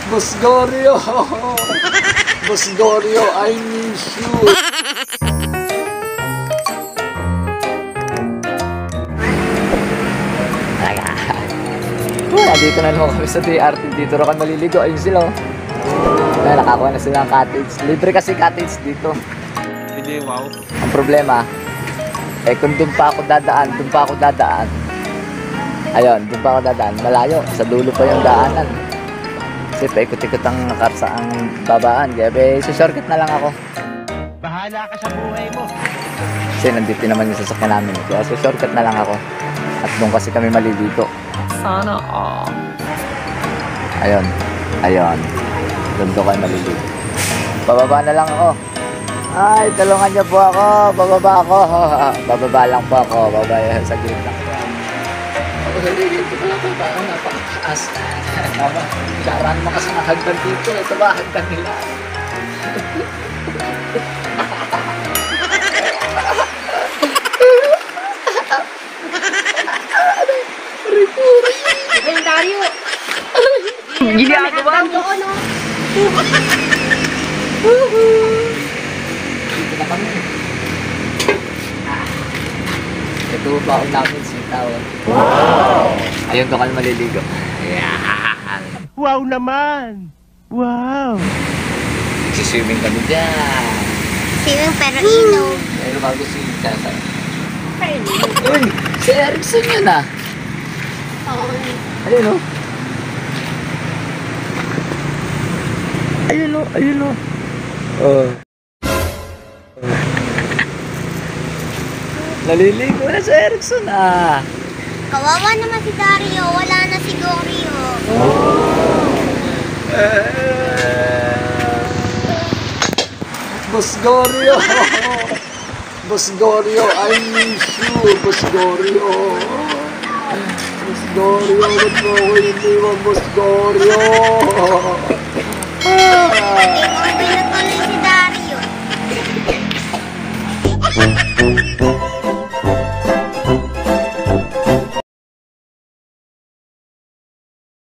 Boss Goryo! Boss Goryo, I miss you! Dito na naman kami sa TRT. Dito rin kami maliligo. Ayun sila oh. Nakakuha na sila ng cottage. Libre kasi cottage dito. Hindi, wow. Ang problema, kung doon pa ako dadaan. Ayun, doon pa ako dadaan. Malayo, sa dulo pa yung daanan. Kasi paikot-ikot ang karsaang babaan. Kaya shortcut na lang ako. Bahala ka sa buhay mo. Kasi nandito naman yung sasakyan namin. Kaya shortcut na lang ako. At doon kasi kami maliligo. Sana all. Ayun. Doon kayo maliligo. Bababa na lang ako. Ay, tulungan niyo po ako. Bababa ako. Bababa lang po ako. Bababa sa gilid lang po. Ako sa gilid. Ito pala ito. Parang napakataas. Karaan mo kasi nakagdan dito. Ito ba? Hagdan nila. Dario! Ginagawa mo? Dito na kami. Ito ba ako namin sitaw. Wow! Ayun doon kami maliligo. Yan! Wow naman! Wow! Siswimming kami dyan. Swimming pero inom. Pero bago si Tata. Uy! Si Erickson yun ah! Ayun o. Ayun o. Oh. Naliligo na si Erickson ah. Kawawa naman si Dario. Wala na si Goryo. Boss Goryo! Boss Goryo, I miss you, Boss Goryo! Boss Goryo, ba't mo ako iniwan, Boss Goryo? Inuwi na tuloy si Dario.